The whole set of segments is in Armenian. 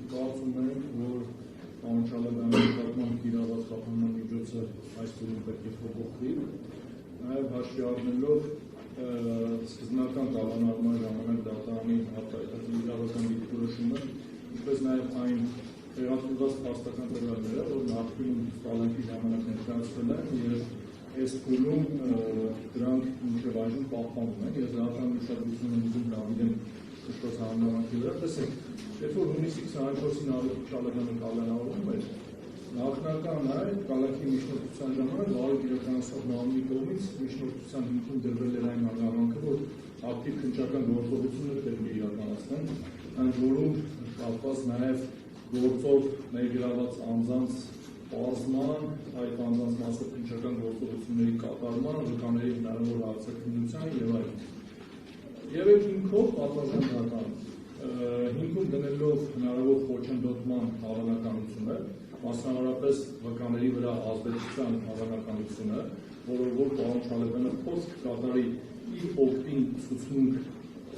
Կարծում ենք, որ անչալական նկատմամբ կիրառված խափանման միջոցը այս փուլում պետք է փոփոխվի, նաև հաշվի առնելով սկզբնական կալանավորման ժամանակ դատարանի իրավական դիրքորոշումը, ինչպես նաև այն տեղադրված փաստական տվյալները, որ նախկինում կալանքի ժամանակ ներկայացվել են եւ այս փուլում դրանք մինչև այժմ պահպանվում են եւ դատարանի ուշադրությունը ուզում դավիդեն Քրիստոս հանրամատի վրա, տեսեք, երբ որ հունիսի 24-ին անչալականը կալանավորվում էր, նախնական այդ կալանքի միջնորդության ժամանակ վարույթ իրականացնող մարմնի կողմից միջնորդության հիմքում դրվել էր այն արգավանքը, որ ակտիվ քննչական գործողություններ պետք է իրականացնեն, ընդ որում կապված նաև գործով ներգրաված անձանց պարզման, այդ անձանց մասով քննչական գործողությունների կատարման, վկաների հնարավոր հարցաքննության եւ այլն։ Եվ այդ հիմքով պատվազան դատարան հիմքում դնելով հնարավոր խոչընդոտման հավանականությունը, մասնավորապես վկաների վրա ազդեցության հավանականությունը, որ պարոն Չալեբյանը փորձ կատարի իր օգտին ցուցմունք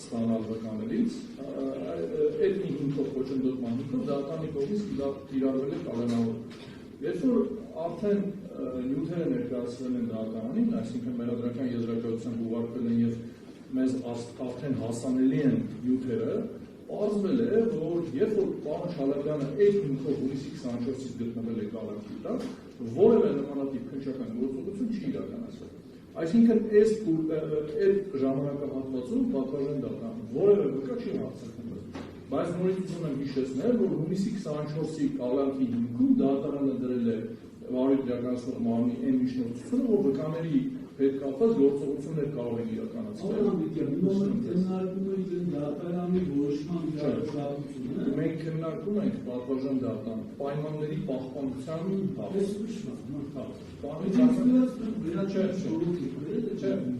ստանալ վկաներից, այդ մի հիմքով խոչընդոտման հիմքով դատարանի կողմից կիրառվել է կալանավոր։ Երբ որ արդեն նյութերը ներկայացվել են դատարանին, այսինքն մեղադրական եզրակացության ուղարկվել են եւ մեզ արդեն հասանելի են նյութերը, պարզվել է, որ երբ որ պարոն Չալեբյանը այդ հիմքով հունիսի 24-ից գտնվել է կալանքի տակ, որևէ նմանատիպ քննչական գործողություն չի իրականացվել։ Այսինքն այս ժամանակահատվածում պատվազան դատարանը որևէ վկա չի հարցաքննվել։ Բայց նորից ուզում եմ հիշեցնել, որ հունիսի 24-ի կալանքի հիմքում դատարանը դրել է վարույթ իրականացնող մարմնի այն միջնորդությունը, որ վկաների հետ կապված գործողություններ կարող են իրականացնել։ Մենք քննարկում ենք պատվազան դատարան պայմանների պահպանության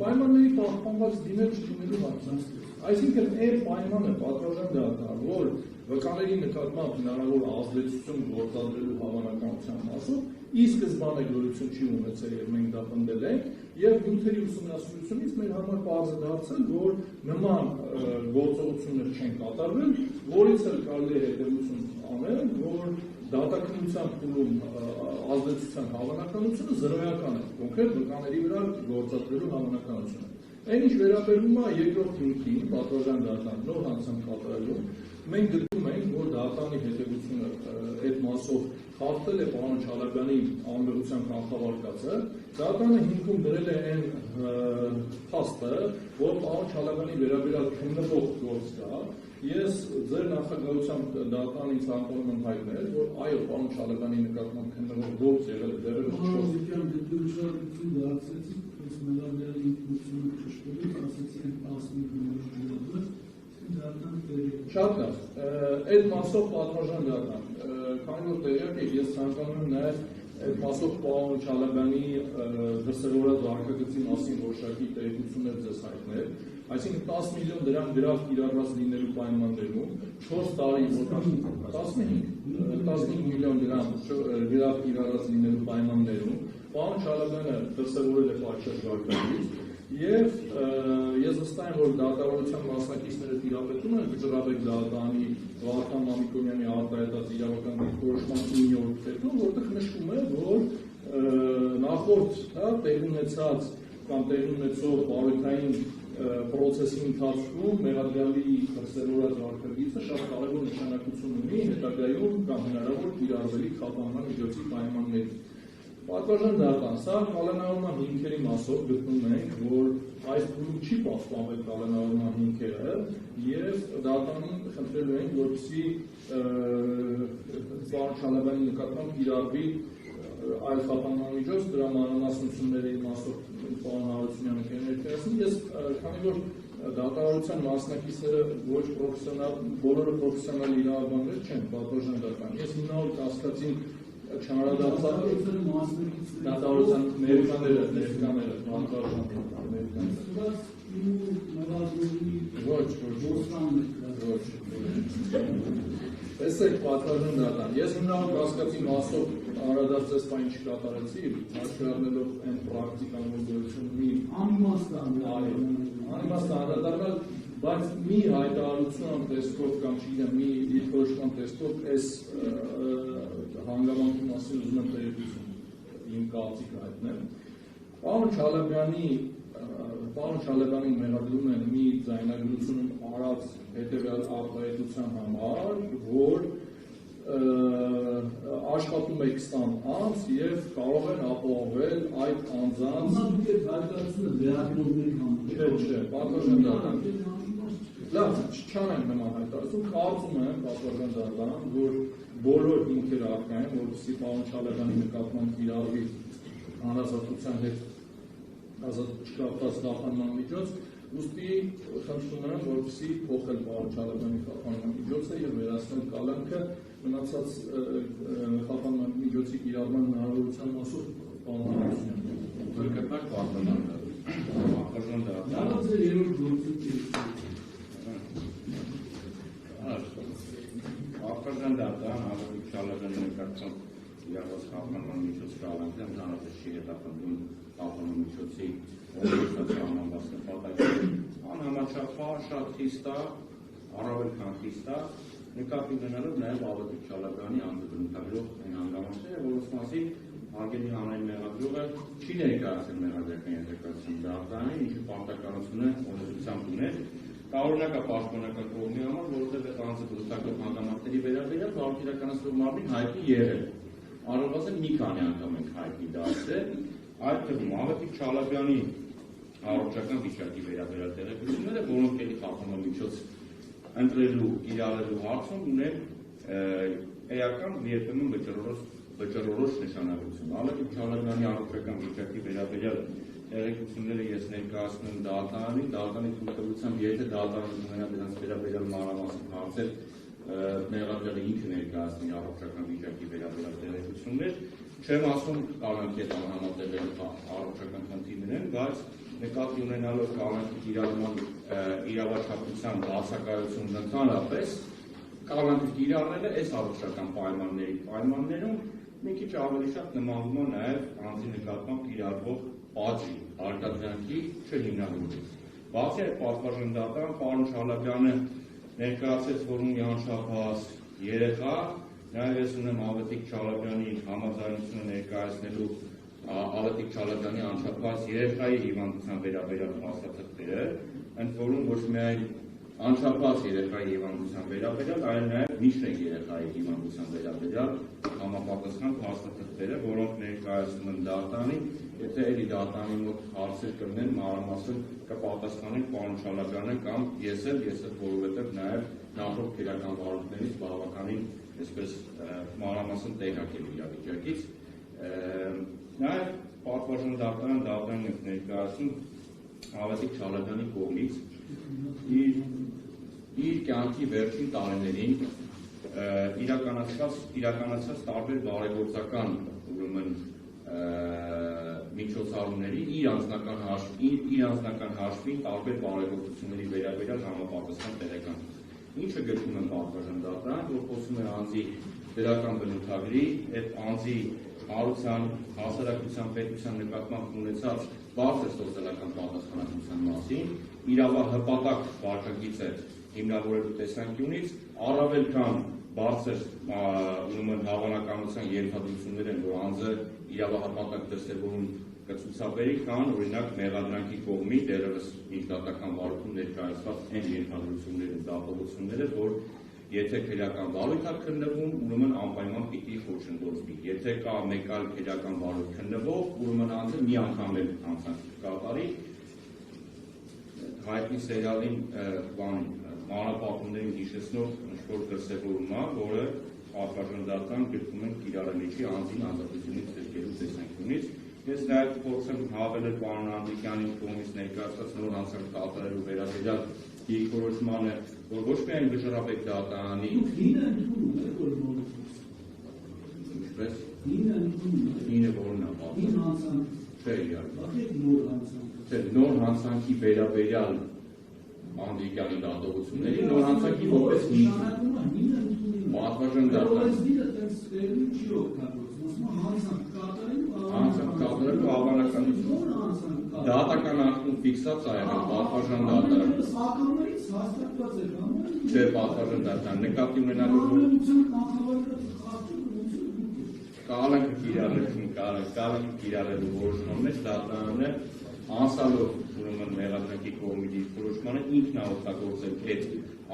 պայմանների պահպանված դիմել չդիմելու հարցը։ Այսինքն այն պայմանը պատվազան դատարան, որ վկաների նկատմամբ հնարավոր ազդեցություն գործադրելու հավանականության մասով ի սկզբանե գոյություն չի ունեցել եւ մենք դա պնդել ենք եւ նյութերի ուսումնասիրությունից մեր համար պարզ է դարձել, որ նման գործողություններ չեն կատարվել, որից էլ կարելի է հետևություն անել, որ դատաքննության փուլում ազդեցության հավանականությունը զրոյական է, կոնկրետ վկաների վրա գործադրելու հավանականությունը։ Այն ինչ վերաբերում է երկրորդ հիմքին, պատվազան դատարան նոր հանցանք կատարելուն, մենք գտնում ենք, որ դատարանի հետևությունը այդ մասով խախտել է պարոն Չալեբյանի անվերության կանխավարկածը, դատարանը հիմքում դրել է այն փաստը, որ պարոն Չալեբյանի վերաբերյալ քննվող գործ կա, ես ձեր նախագահությամբ դատարանին ցանկանում եմ հայտնել, որ այո, պարոն Չալեբյանի նկատմամբ քննվող գործ եղել է դեռևս 4 Շատ լավ, այդ մասով պատվազան դատարան, քանի որ տեղյակ եք, ես ցանկանում եմ նաև այդ մասով պարոն Չալեբյանի դրսևորած վարկագծի մասին որոշակի տեղեկություններ ձեզ հայտնել, այսինքն 10 միլիոն դրամ գրավ կիրառված լինելու պայմաններում 4 տարի 15 միլիոն դրամ գրավ կիրառված լինելու պայմաններում պարոն Չալեբյանը դրսևորել է պատշաճ վարկագիծ եւ ես վստահ եմ, որ դատավարության մասնակիցները տիրապետում են Վճռաբեկ դատարանի Վահրամ Մամիկոնյանի արտահայտած իրավական դիրքորոշման 9 օրից հետո, որտեղ նշվում է, որ նախորդ տեղի ունեցած կամ տեղի ունեցող բարոյթային պրոցեսի ընթացքում մեղադրյալի դրսևորած վարկագիծը շատ կարևոր նշանակություն ունի հետագայում կամ հնարավոր կիրառվելի խափանման միջոցի պայմաններում։ Պատվազան դատարան, սա կալանավորման հիմքերի մասով գտնում ենք, որ այս փուլում չի պահպանվել կալանավորման հիմքերը եւ դատարանին խնդրելու ենք, որպեսզի պարոն Չալեբյանի նկատմամբ կիրառվի այլ խափանման միջոց, դրա մանրամասնությունների մասով պարոն Հարությունյանը կներկայացնի։ Ես քանի որ դատավարության մասնակիցները ոչ պրոֆեսիոնալ, բոլորը պրոֆեսիոնալ իրավաբաններ չեն, պատվազան դատարան։ Ես հիմնավոր կասկածին չանրադարձա դատավարության ներկաները տեսեք պատվազան դատարան, ես հիմնավոր կասկածի մասով անդրադարձած բան չկատարեցի, հաշվի առնելով այն պրակտիկան, որ գոյություն ունի անիմաստ անդրադառնալ բայց մի հայտարարություն տեսքով կամ չգիտեմ մի դիրքորոշման տեսքով այս հանգամանքի մասին ուզում եմ տեղեկություն իմ կարծիքը հայտնել։ Պարոն Չալեբյանին մեղադրում են մի ձայնագրությունում արած հետևյալ արտահայտության համար, որ աշխատում է 20 անց եւ կարող են ապահովել այդ անձանց Չէ, պատվաստան դատարան։ Լավ, չանենք նման հայտարարություն, կարծում եմ պատվաստան դատարան, որ բոլոր հիմքերը առկա են, որպեսզի պարոն Չալեբյանի նկատմամբ կիրառվի հանրազատության հետ չկապված խափանման միջոց, ուստի խնդրում եմ, որպեսզի փոխել պարոն Չալեբյանի խափանման միջոցը եւ վերացնել կալանքը մնացած խափանման միջոցի կիրառման հնարավորության մասով պարոն Հարությունյան։ Կրկնակ պատմական Արտաժան դատարան Արտակ Չալեբյանի նկատմամբ իրավաց խափանման միջոց կալանքը ընդհանրապես չի հետապնդում խափանման միջոցի օրենսդրական նպատակը անհամաչափ շատ խիստ է, առավել քան խիստ է, նկատի ունենալով նաև Արտակ Չալեբյանի անձնագրով այն հանգամանքները, որոնց մասին Արգենի հանրային մեղադրողը չի ներկայացել մեղադրական ենթակացության դատարանին, ինչը պարտականությունը օրենսդրությամբ ուներ, տարօրինակա պաշտպանական կողմի համար, որովհետև այդ անձը բնութագրող հանգամանքների վերաբերյալ բարոյականացվող մարմին հայտնի եղել։ Առնվազն մի քանի անգամ ենք հայտնի դարձել, այդ թվում Արտակ Չալեբյանի առողջական վիճակի վերաբերյալ տեղեկությունները, որոնք էլի խափանման միջոց ընտրելու, կիրառելու հարցում ունեն էական երբեմն վճռորոշ նշանակություն։ Արտակ Չալեբյանի առողջական վիճակի վերաբերյալ տեղեկությունները ես ներկայացնում եմ դատարանի թույլտվությամբ, եթե դատարանը ունենա դրանց վերաբերյալ մանրամասն հարցեր, մեղադրողը ինքը ներկայացնի առողջական վիճակի վերաբերյալ տեղեկություններ, չեմ ասում կալանքի հետ համատեղել առողջական խնդիրներ են, բայց նկատի ունենալով կալանքի կիրառման իրավաչափության բացակայությունն ընդհանրապես, կալանքը կիրառելը այս առողջական պայմաններում մի քիչ ավելի շատ նմանվում է նաև անձի նկատմամբ կիրառվող պատժի, արտադրանքի չհիմնավորվեց։ Բացի այդ պատվաստան դատարան պարոն Չալեբյանը ներկայացրեց, որ ունի անչափահաս երեխա, նաև ես ունեմ Արտակ Չալեբյանի համաձայնությունը ներկայացնելու Արտակ Չալեբյանի անչափահաս երեխայի հիվանդության վերաբերյալ փաստաթղթերը, ընդ որում ոչ միայն անչափահաս երեխայի հիվանդության վերաբերյալ, այլ նաև միջնեկ երեխայի հիվանդության վերաբերյալ համապատասխան փաստաթղթերը, որոնք ներկայացնում են դատարանին, եթե էլի դատարանի մոտ հարցեր կլինեն, մանրամասն կպատասխանենք պարոն Չալեբյանը կամ ես էլ, որովհետև նաև նախորդ քրեական վարորդներից բավականին այսպես մանրամասն տեղյակ եմ իրավիճակից։ Նաև պատվաստան դատարանը ներկայացնում Արտակ Չալեբյանի կողմից իր կյանքի վերջին տարիներին իրականացած տարբեր բարեգործական միջոցառումների իր անձնական հաշվին տարբեր բարեգործությունների վերաբերյալ համապատասխան տեղեկանք, ինչը գտնում են պատվաստան դատարան, որ խոսում է անձի դրական բնութագրի, այդ անձի հարության, հասարակության, պետության նկատմամբ ունեցած բարձր սոցիալական պատասխանատվության մասին, իրավահպատակ վարքագիծը հիմնավորելու տեսանկյունից առավել քան բարձր հավանականության ենթադրություններ են, որ անձը իրավահպատակ դրսևորում կցուցաբերի, քան օրինակ մեղադրանքի կողմի դեռևս ինքնատական վարույթում ներկայացված այն ենթադրությունները, դատողությունները, որ եթե քրեական վարույթ է քննվում, ուրեմն անպայման պիտի խոչընդոտվի։ Եթե կա մեկ այլ քրեական վարույթ քննվող, ուրեմն անձը մի անգամ էլ հանցանք կատարի, հայտնի սերիալին մանրապատումներին հիշեցնող ինչ-որ դրսևորում է, որը պատվաստան դատարան գրքում են կիրառելիքի անձին ազատությունից զրկելու տեսանկյունից։ Ես նաև փորձեմ հավելել պարոն Անդրիկյանի կողմից ներկայացված նոր հանցանք կատարելու վերաբերյալ դիրքորոշմանը, որ ոչ միայն վճռաբեկ դատարանի ինը որն է նոր հանցանքի վերաբերյալ Անդրիկյանի դատողությունների նոր հանցանքի որպես պատվաստան դատարանի հավանականություն դատական ակտում ֆիքսած է եղել պատվաստան դատարանի Չէ, պատվաժան դատան, նկատի ունենալով կալանքը կիրառելու որոշման մեջ դատարանը անսալով ուրեմն մեղադրանքի կողմից որոշմանը ինքն է օգտագործել այդ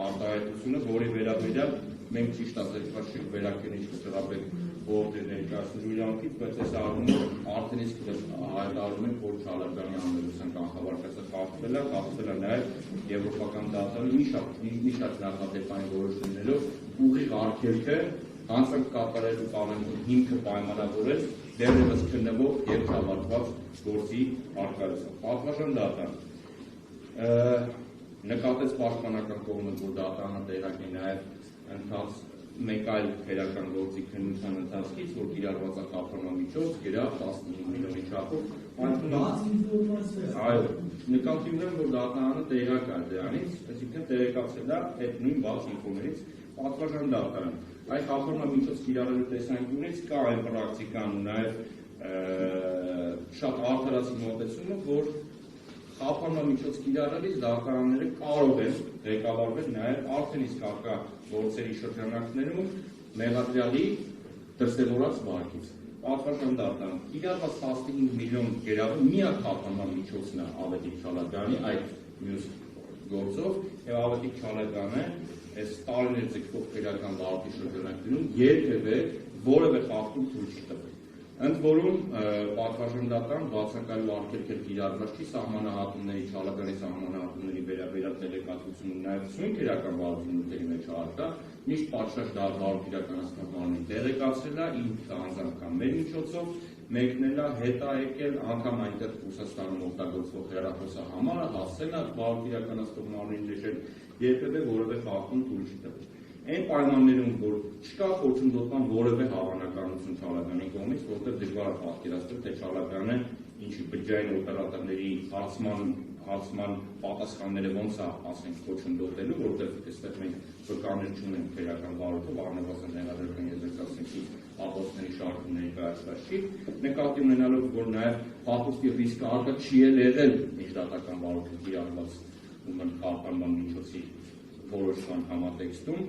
արտահայտությունը, որի վերաբերյալ մենք ճիշտ ասած վերակենիչ կտրապեք որդեր ներկայացնում յուրանքից, բայց այս առումով արդեն իսկ հայտարարում ենք, որ Չալաբյանի անմեղության կանխավարկածը խախտվել է նաև եվրոպական դատարանը մի շարք նախադեպային որոշումներով ուղիղ արգելքը հանցանք կատարելու կանոնի հիմքը պայմանավորել դեռևս քննվող և չավարտված գործի առկայությամբ։ Պատվաժան դատարան նկատեց պաշտպանական կողմը, որ դատարանը տեղակ է նաև ընթաց մեկ այլ քրեական գործի քննության ընթացքից, որ կիրառված է խափանման միջոց, գերավ 15 միլիոնի չափով։ Այո, նկատի ունեմ, որ դատարանը տեղակ է դրանից, այսինքն տեղեկացել է այդ նույն բաց ինֆոներից պատվաժան դատարան։ Այդ խափանման միջոց կիրառելու տեսանկյունից կա այն պրակտիկան ու նաև շատ արդարացի մոտեցումը, որ խափանման միջոց կիրառելիս դատարանները կարող են ղեկավարվել նաև արդեն իսկ առկա գործերի շրջանակներում մեղադրյալի դրսևորած վարկից։ Պատվաժան դատարան կիրառված 15 միլիոն գերավը միակ խափանման միջոցն է Ավետիք Չալաբյանի այդ մյուս գործով եւ Ավետիք Չալաբյանը այս տարիներ ձգվող քրեական վարքի շրջանակներում երբևէ որևէ խախտում թույլ չի տվել։ Ընդ որում պատվաժան դատարան բացակայելու արգելքեր կիրառված չի սահմանահատումների Չալաբյանի սահմանահատումների վերաբերյալ տեղեկատվությունը նաև սույն քրեական վարությունների մեջ առկա միշտ պատշաճ դառնալու իրականացման կանոնի տեղեկացրել է ինքը անձնական մեր միջոցով մեկնել է հետ է եկել անգամ այնտեղ Ռուսաստանում օգտագործվող հեռախոսահամարը հասցել է վարույթ իրականացնող մարմնին նշել երբևէ որևէ խախտում թույլ չի տվել։ Այն պայմաններում, որ չկա խոչընդոտման որևէ հավանականություն Չալաբյանի կողմից, որտեղ դժվար է պատկերացնել, թե Չալաբյանը ինչի բջջային օպերատորների հարցման պատասխանները ոնց է, ասենք, խոչընդոտելու, որտեղ այստեղ մենք վկաներ չունենք քրեական վարույթով, առնվազն ներառական եզրակացնքի ապօրինների շարքում ներկայացված չի, նկատի ունենալով, որ նաև փախուստի ռիսկը առկա չի եղել միջդատական վարույթի կիրառված խափանման միջոցի որոշման համատեքստում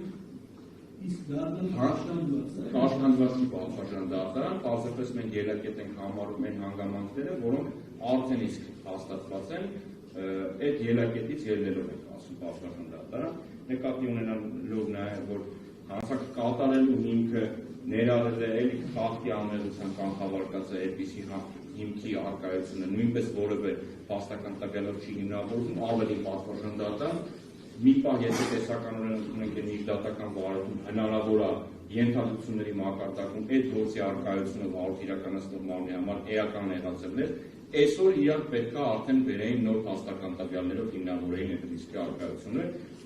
Կաշկանդված չի պատվաժան դատարան, պարզապես մենք ելակետ ենք համարում այն հանգամանքները, որոնք արդեն իսկ հաստատված են, այդ ելակետից ելնելով ենք ասում պատվաժան դատարան, նկատի ունենալով նաև, որ հանցանք կատարելու հիմքը ներառել է էլի խախտի անմեղության կանխավարկածը այդպիսի հիմքի առկայությունը, նույնպես որևէ փաստական տվյալով չի հիմնավորվում, ավելի պատվաժան դատարան մի պահ եթե տեսականորեն ունենք այն միջդատական վարույթում հնարավոր է ենթադրությունների մակարդակում այդ գործի առկայությունը վարույթ իրականացնող մարմնի համար էական եղածներ, այսօր իրար պետք է արդեն վերեին նոր փաստական տվյալներով հիմնավորեին այդ ռիսկի առկայությունը,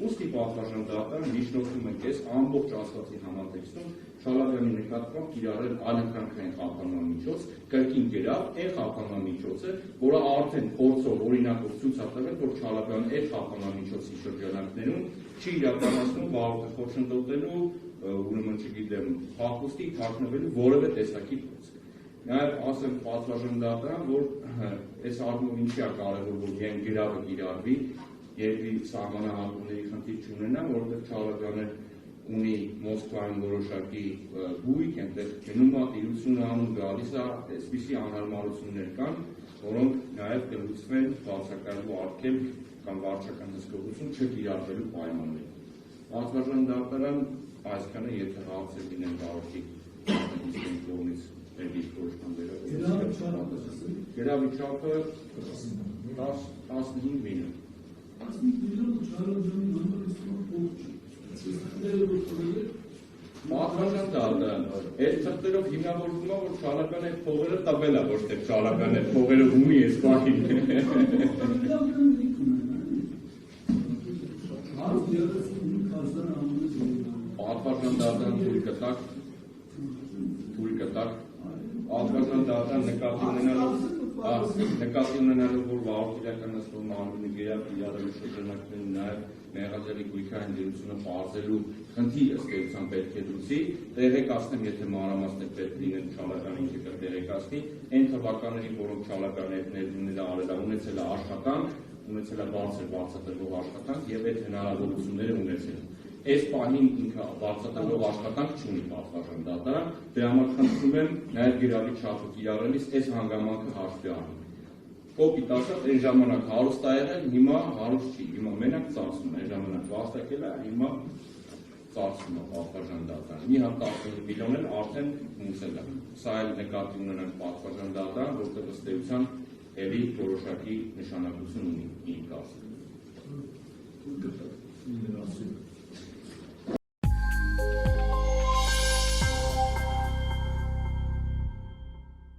ուստի պատվաժան դատարան միջնորդում ենք այս ամբողջ աստվածի համատեքստում Չալաբյանի նկատմամբ կիրառել այլընտրանքային խափանման միջոց, կրկին գերավ այն խափանման միջոցը, որը արդեն փորձով օրինակով ցույց է տվել, որ Չալաբյանը այդ խափանման միջոցի շրջանակներում չի իրականացնում վարույթը խոչընդոտելու, ուրեմն չգիտեմ, փախուստի թաքնվելու որևէ տեսակի փորձ։ Նաև ասեմ պատվաժան դատարան, որ այս առումով ինչի է կարևոր, որ գերավը կիրառվի, երկրի սահմանահատումների խնդիր չունենա, որովհետև Չալաբյանը ունի Մոսկվայում որոշակի գույք, այնտեղ գնում է, տիրությունը անում, գալիս է, այսպիսի անհարմարություններ կան, որոնք նաև կլուծվեն բացակայելու արգելք կամ վարչական հսկողություն չկիրառվելու պայմաններում։ Պատվաժան դատարան այսքանը եթե հարցեր լինեն վարորդի կողմից Գերավի չափը 15 միլիոն։ Պատվաժան դատարան, այդ թղթերով հիմնավորվում է, որ Չալաբյանը այդ փողերը տվել է, ոչ թե Չալաբյանը այդ փողերը ունի այս պահին։ Պատվաժան դատարան թույլ կտակ, պատվաժան դատարան նկատի ունենալով, որ վարույթ իրականացնող մարմինը գերավ կիրառելու շրջանակներում նաև մեղադրյալի գույքային դերությունը պարզելու խնդիր ըստ էության պետք է լուծի, տեղեկացնեմ, եթե մանրամասներ պետք լինեն Չալաբյանը ինչի կտեղեկացնի, այն թվականների, որոնք Չալաբյանը այդ ներդրումները արել է, ունեցել է աշխատանք, ունեցել է բարձր վարձատրվող աշխատանք եւ այդ հնարավորությունները ունեցել։ Այս պահին ինքը վարձատրվող աշխատանք չունի պատվարժան դատարան, դրա համար խնդրում եմ նաեւ գրավիչ հաշվը կիրառելիս այս հանգամանքը հաշվի առնել։ Կոպիտ ասած, այն ժամանակ հարուստ ա եղել, հիմա հարուստ չի, հիմա մենակ ծախսում է, այն ժամանակ վաստակել է, հիմա ծախսում է պատվարժան դատարան։ Մի հատ 15 միլիոն էլ արդեն ունեցել է։ Սա էլ նկատի ունենանք պատվարժան դատարան, որտեղ ըստ էության էլի որոշակի նշանակություն ունի իմ կարծիքով։